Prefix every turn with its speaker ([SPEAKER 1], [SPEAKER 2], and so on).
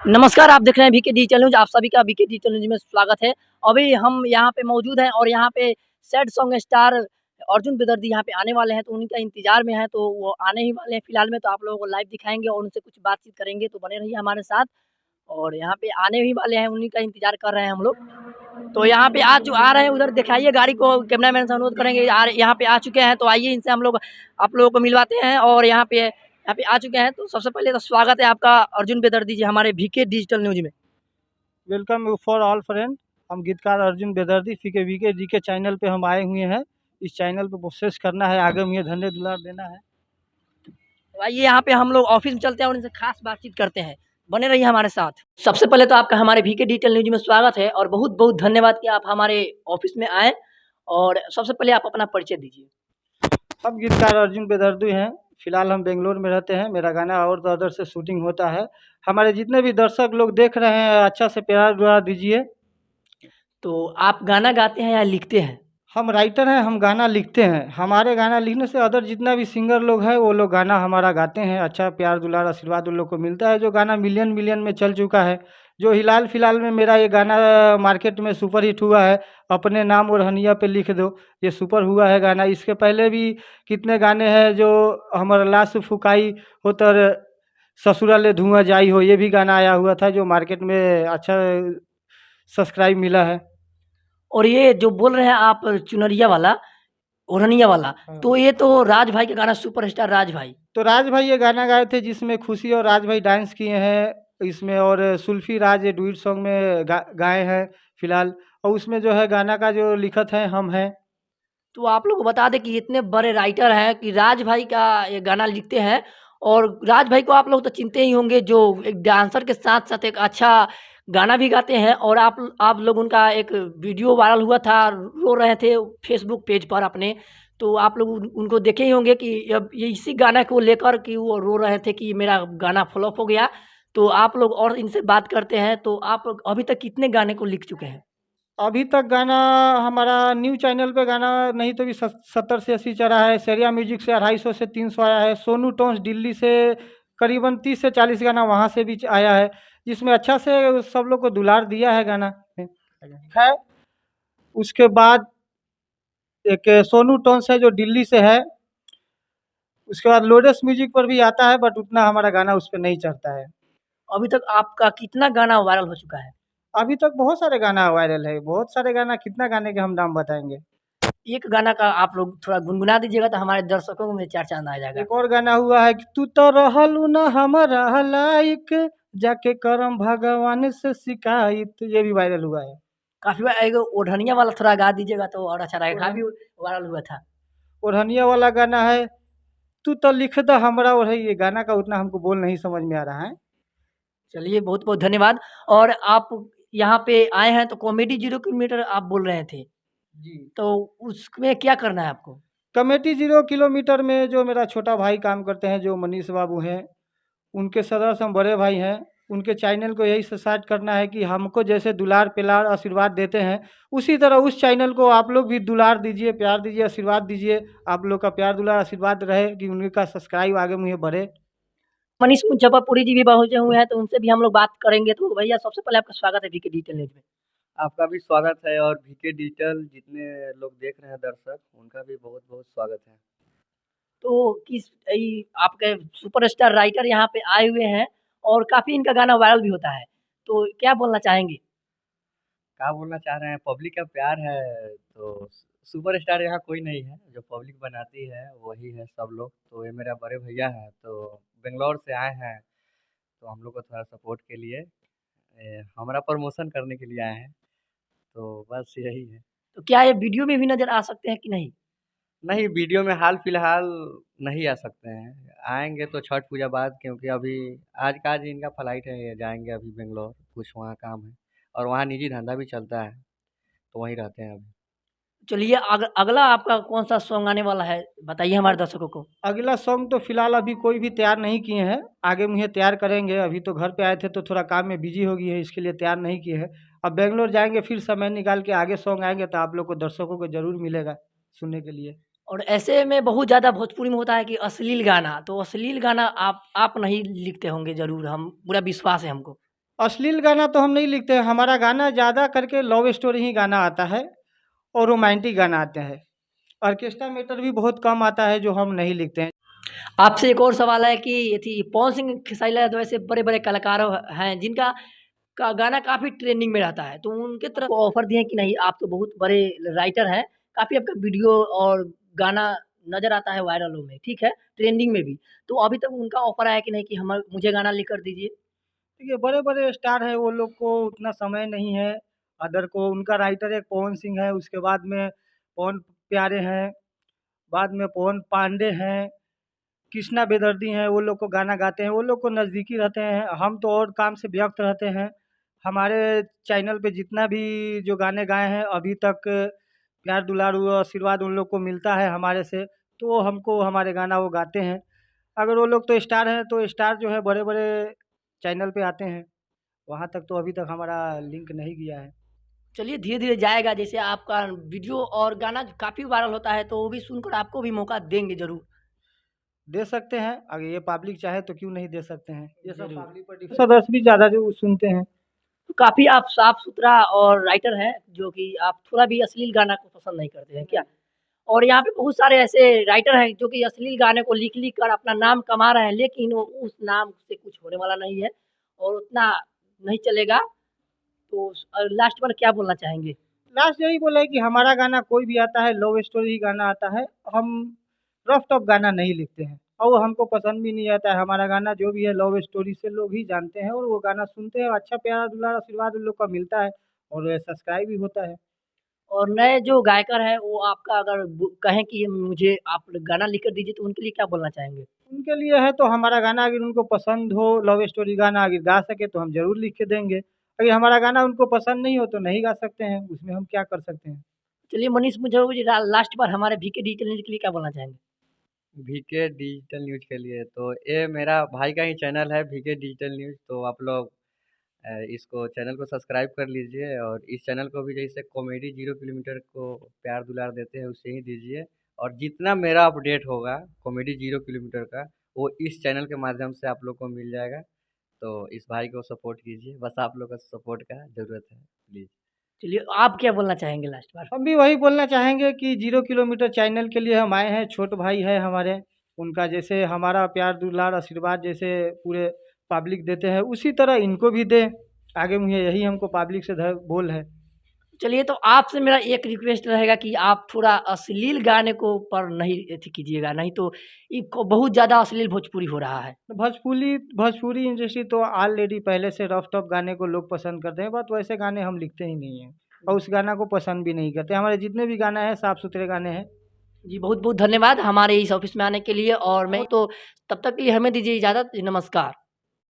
[SPEAKER 1] नमस्कार, आप देख रहे हैं वीके डिजिटल न्यूज़। आप सभी का वीके डिजिटल न्यूज़ में स्वागत है। अभी हम यहाँ पे मौजूद हैं और यहाँ पे सैड सॉन्ग स्टार अर्जुन बेदर्दी यहाँ पे आने वाले हैं, तो उनका इंतज़ार में हैं, तो वो आने ही वाले हैं फिलहाल में, तो आप लोगों को लाइव दिखाएँगे और उनसे कुछ बातचीत करेंगे, तो बने रहिए हमारे साथ। और यहाँ पे आने ही वाले हैं, उन्हीं का इंतज़ार कर रहे हैं हम लोग। तो यहाँ पे आज जो आ रहे हैं, उधर दिखाइए गाड़ी को, कैमरामैन से अनुरोध करेंगे, यहाँ पे आ चुके हैं, तो आइए इनसे हम लोग आप लोगों को मिलवाते हैं। और यहाँ पे आ चुके हैं, तो सबसे पहले तो स्वागत है आपका अर्जुन बेदर्दी जी हमारे वीके डिजिटल न्यूज़ में।
[SPEAKER 2] Welcome for all friend. हम गीतकार अर्जुन बेदर्दी वीके जी के चैनल पे हम आए हुए हैं। इस चैनल पे प्रोसेस करना है, आगे मुझे धन्य दुलार देना है।
[SPEAKER 1] तो आइए यहाँ पे हम लोग ऑफिस में चलते हैं और इनसे खास बातचीत करते हैं। बने रहिए हमारे साथ। सबसे पहले तो आपका हमारे वीके डिजिटल न्यूज़ में स्वागत है और बहुत-बहुत धन्यवाद कि आप हमारे ऑफिस में आए। और सबसे पहले आप अपना परिचय दीजिए।
[SPEAKER 2] हम गीतकार अर्जुन बेदर्दी हैं। फिलहाल हम बेंगलोर में रहते हैं। मेरा गाना और तो अदर से शूटिंग होता है। हमारे जितने भी दर्शक लोग देख रहे हैं, अच्छा से प्यार दुलार दीजिए।
[SPEAKER 1] तो आप गाना गाते हैं या लिखते हैं?
[SPEAKER 2] हम राइटर हैं, हम गाना लिखते हैं। हमारे गाना लिखने से अदर जितना भी सिंगर लोग हैं, वो लोग गाना हमारा गाते हैं। अच्छा प्यार दुलार आशीर्वाद उन लोग को मिलता है। जो गाना मिलियन मिलियन में चल चुका है, जो फिलहाल में मेरा ये गाना मार्केट में सुपर हिट हुआ है, अपने नाम और हनिया पे लिख दो, ये सुपर हुआ है गाना। इसके पहले भी कितने गाने हैं, जो हमारा लाश फुकाई हो तर ससुरा ले धुआं जाई हो, ये भी गाना आया हुआ था, जो मार्केट में अच्छा सब्सक्राइब मिला है।
[SPEAKER 1] और ये जो बोल रहे हैं आप चुनरिया वाला, ओढ़निया वाला,
[SPEAKER 2] हाँ।
[SPEAKER 1] तो ये तो राज भाई का गाना सुपरस्टार राज भाई।
[SPEAKER 2] तो राज भाई ये गाना गाए थे, जिसमें खुशी और राज भाई डांस किए हैं इसमें, और सुल्फी राज ये डुइट सॉन्ग में गाए हैं फिलहाल। और उसमें जो है गाना का जो लिखत है हम हैं।
[SPEAKER 1] तो आप लोग को बता दें कि इतने बड़े राइटर हैं कि राज भाई का ये गाना लिखते हैं। और राज भाई को आप लोग तो चिनते ही होंगे, जो एक डांसर के साथ-साथ एक अच्छा गाना भी गाते हैं। और आप लोग उनका एक वीडियो वायरल हुआ था, रो रहे थे फेसबुक पेज पर अपने। तो आप लोग उनको देखे ही होंगे कि अब ये इसी गाना को लेकर कि वो रो रहे थे कि मेरा गाना फ्लॉप हो गया। तो आप लोग और इनसे बात करते हैं, तो आप लोग अभी तक कितने गाने को लिख चुके हैं?
[SPEAKER 2] अभी तक गाना हमारा न्यू चैनल पे गाना नहीं तो भी 70 से 80 चढ़ा है। सेरिया म्यूजिक से 250 से 300 आया है। सोनू टोन्स दिल्ली से करीबन 30 से 40 गाना वहाँ से भी आया है, जिसमें अच्छा से सब लोग को दुलार दिया है गाना है। उसके बाद एक सोनू टोन्स है जो दिल्ली से है। उसके बाद लोडस म्यूजिक पर भी आता है, बट उतना हमारा गाना उस पे नहीं चढ़ता है।
[SPEAKER 1] अभी तक आपका कितना गाना वायरल हो चुका है?
[SPEAKER 2] अभी तक बहुत सारे गाना वायरल है, बहुत सारे गाना, कितना गाने के हम नाम बताएँगे।
[SPEAKER 1] एक गाना का आप लोग थोड़ा गुनगुना दीजिएगा तो हमारे दर्शकों में चार चाँद आ जाएगा।
[SPEAKER 2] एक और गाना हुआ है कि तू तो रहलू ना हमारा लायक, जाके करम भगवान से शिकायत, ये भी वायरल हुआ है।
[SPEAKER 1] काफ़ी बार एगो ओढ़निया वाला थोड़ा गा दीजिएगा तो और अच्छा रहेगा, काफ़ी वायरल हुआ था।
[SPEAKER 2] ओढ़निया वाला गाना है, तू तो लिख द हमरा ओढ़, ये गाना का उतना हमको बोल नहीं समझ में आ रहा है।
[SPEAKER 1] चलिए बहुत-बहुत धन्यवाद। और आप यहाँ पे आए हैं तो कॉमेडी 0 किलोमीटर आप बोल रहे थे,
[SPEAKER 2] जी।
[SPEAKER 1] तो उसमें क्या करना है आपको?
[SPEAKER 2] कमेटी 0 किलोमीटर में जो मेरा छोटा भाई काम करते हैं, जो मनीष बाबू हैं, उनके सदस्य हम बड़े भाई हैं। उनके चैनल को यही सब्सक्राइब करना है कि हमको जैसे दुलार प्यार आशीर्वाद देते हैं, उसी तरह उस चैनल को आप लोग भी दुलार दीजिए, प्यार दीजिए, आशीर्वाद दीजिए। आप लोग का प्यार दुलार आशीर्वाद रहे कि उनका सब्सक्राइब आगे मुझे बढ़े।
[SPEAKER 1] मनीष मुजफ्फरपुरी जी भी पहुँचे हुए हैं, तो उनसे भी हम लोग बात करेंगे। तो भैया सबसे पहले आपका स्वागत है वीके डिजिटल न्यूज़ में।
[SPEAKER 3] आपका भी स्वागत है और वीके डिजिटल जितने लोग देख रहे हैं दर्शक, उनका भी बहुत-बहुत स्वागत है।
[SPEAKER 1] तो आपके सुपरस्टार राइटर यहाँ पे आए हुए हैं और काफ़ी इनका गाना वायरल भी होता है। तो क्या बोलना चाहेंगे?
[SPEAKER 3] क्या बोलना चाह रहे हैं, पब्लिक का प्यार है तो सुपरस्टार यहाँ कोई नहीं है, जो पब्लिक बनाती है वही है सब लोग। तो ये मेरा बड़े भैया हैं, तो बेंगलौर से आए हैं, तो हम लोग को थोड़ा सपोर्ट के लिए हमारा प्रमोशन करने के लिए आए हैं, तो बस यही है।
[SPEAKER 1] तो क्या ये वीडियो में भी नज़र आ सकते हैं कि नहीं?
[SPEAKER 3] नहीं, वीडियो में हाल-फिलहाल नहीं आ सकते हैं। आएँगे तो छठ पूजा बाद, क्योंकि अभी आज का आज इनका फ्लाइट है, ये जाएँगे अभी बेंगलोर, कुछ वहाँ काम है और वहाँ निजी धंधा भी चलता है, तो वहीं रहते हैं अभी।
[SPEAKER 1] चलिए अगला आपका कौन-सा सॉन्ग आने वाला है? बताइए हमारे दर्शकों को।
[SPEAKER 2] अगला सॉन्ग तो फिलहाल अभी कोई भी तैयार नहीं किए हैं, आगे मुझे तैयार करेंगे। अभी तो घर पे आए थे तो थोड़ा काम में बिजी हो गई है, इसके लिए तैयार नहीं किए हैं। अब बेंगलोर जाएंगे, फिर समय निकाल के आगे सॉन्ग आएंगे, तो आप लोग को दर्शकों को जरूर मिलेगा सुनने के लिए।
[SPEAKER 1] और ऐसे में बहुत ज़्यादा भोजपुरी में होता है कि अश्लील गाना, तो अश्लील गाना आप नहीं लिखते होंगे ज़रूर, हम पूरा विश्वास है हमको।
[SPEAKER 2] अश्लील गाना तो हम नहीं लिखते हैं, हमारा गाना ज़्यादा करके लव स्टोरी ही गाना आता है और रोमांटिक गाना आते हैं। ऑर्केस्ट्रा मैटर भी बहुत कम आता है जो हम नहीं लिखते हैं।
[SPEAKER 1] आपसे एक और सवाल है कि ये थी पवन सिंह, खेसारी लाल यादव ऐसे बड़े-बड़े कलाकार हैं जिनका का गाना काफ़ी ट्रेंडिंग में रहता है, तो उनके तरफ ऑफ़र दिए कि नहीं आप तो बहुत बड़े राइटर हैं, काफ़ी आपका वीडियो और गाना नज़र आता है वायरलों में, ठीक है? ट्रेंडिंग में भी, तो अभी तक उनका ऑफ़र आया कि नहीं कि हम मुझे गाना लिख कर दीजिए?
[SPEAKER 2] देखिए बड़े-बड़े स्टार हैं, वो लोग को उतना समय नहीं है। अदर को उनका राइटर एक पवन सिंह है, उसके बाद में पवन प्यारे हैं, बाद में पवन पांडे हैं, कृष्णा बेदर्दी हैं, वो लोग को गाना गाते हैं, वो लोग को नज़दीकी रहते हैं। हम तो और काम से व्यस्त रहते हैं। हमारे चैनल पे जितना भी जो गाने गाए हैं अभी तक प्यार दुलार और आशीर्वाद उन लोग को मिलता है हमारे से, तो वो हमको हमारे गाना वो गाते हैं। अगर वो लोग तो स्टार हैं, तो स्टार जो है बड़े-बड़े चैनल पे आते हैं। वहाँ तक तो अभी तक हमारा लिंक नहीं गया है।
[SPEAKER 1] चलिए धीरे-धीरे जाएगा, जैसे आपका वीडियो और गाना काफ़ी वायरल होता है, तो वो भी सुनकर आपको भी मौका देंगे ज़रूर।
[SPEAKER 2] दे सकते हैं, अगर ये पब्लिक चाहे तो क्यों नहीं दे सकते हैं। ये सब
[SPEAKER 1] ज़रूर।
[SPEAKER 2] पब्लिक पर सदस्य भी ज़्यादा जो सुनते हैं।
[SPEAKER 1] तो काफ़ी आप साफ-सुथरा और राइटर हैं, जो कि आप थोड़ा भी अश्लील गाना को पसंद नहीं करते हैं क्या? और यहाँ पे बहुत सारे ऐसे राइटर हैं जो कि अश्लील गाने को लिख-लिख कर अपना नाम कमा रहे हैं, लेकिन वो उस नाम से कुछ होने वाला नहीं है और उतना नहीं चलेगा। तो लास्ट में क्या बोलना चाहेंगे?
[SPEAKER 2] लास्ट यही बोला है कि हमारा गाना कोई भी आता है, लव स्टोरी गाना आता है। हम रफ टफ गाना नहीं लिखते हैं और वो हमको पसंद भी नहीं आता है। हमारा गाना जो भी है लव स्टोरी से लोग ही जानते हैं और वो गाना सुनते हैं, अच्छा प्यार दुलार आशीर्वाद उन लोग का मिलता है और सब्सक्राइब भी होता है।
[SPEAKER 1] और नए जो गायकर हैं, वो आपका अगर कहें कि मुझे आप गाना लिख कर दीजिए, तो उनके लिए क्या बोलना चाहेंगे?
[SPEAKER 2] उनके लिए है तो हमारा गाना अगर उनको पसंद हो, लव स्टोरी गाना अगर गा सके तो हम ज़रूर लिख के देंगे। अगर हमारा गाना उनको पसंद नहीं हो तो नहीं गा सकते हैं, उसमें हम क्या कर सकते हैं।
[SPEAKER 1] चलिए मनीष मुझे लास्ट बार हमारे वीके डिजिटल न्यूज़ के लिए क्या बोलना चाहेंगे?
[SPEAKER 3] वीके डिजिटल न्यूज़ के लिए तो ये मेरा भाई का ही चैनल है वीके डिजिटल न्यूज़, तो आप लोग इसको चैनल को सब्सक्राइब कर लीजिए और इस चैनल को भी जैसे कॉमेडी 0 किलोमीटर को प्यार दुलार देते हैं उससे ही दीजिए। और जितना मेरा अपडेट होगा कॉमेडी 0 किलोमीटर का, वो इस चैनल के माध्यम से आप लोग को मिल जाएगा। तो इस भाई को सपोर्ट कीजिए, बस आप लोग का सपोर्ट का ज़रूरत है, प्लीज़।
[SPEAKER 1] चलिए आप क्या बोलना चाहेंगे लास्ट बार?
[SPEAKER 2] हम भी वही बोलना चाहेंगे कि 0 किलोमीटर चैनल के लिए हम आए हैं, छोटे भाई है हमारे, उनका जैसे हमारा प्यार दुलार आशीर्वाद जैसे पूरे पब्लिक देते हैं, उसी तरह इनको भी दें। आगे मुझे यही हमको पब्लिक से बोल है।
[SPEAKER 1] चलिए तो आपसे मेरा एक रिक्वेस्ट रहेगा कि आप थोड़ा अश्लील गाने को पर नहीं एथी कीजिएगा, नहीं तो ये बहुत ज़्यादा अश्लील भोजपुरी हो रहा है।
[SPEAKER 2] तो भोजपुरी इंडस्ट्री तो ऑलरेडी पहले से रफ टफ गाने को लोग पसंद करते हैं, बट वैसे गाने हम लिखते ही नहीं हैं और उस गाना को पसंद भी नहीं करते। हमारे जितने भी गाना हैं साफ सुथरे गाने हैं।
[SPEAKER 1] जी, बहुत-बहुत धन्यवाद हमारे इस ऑफ़िस में आने के लिए और मैं तो तब तक के लिए हमें दीजिए इजाज़त। जी, नमस्कार।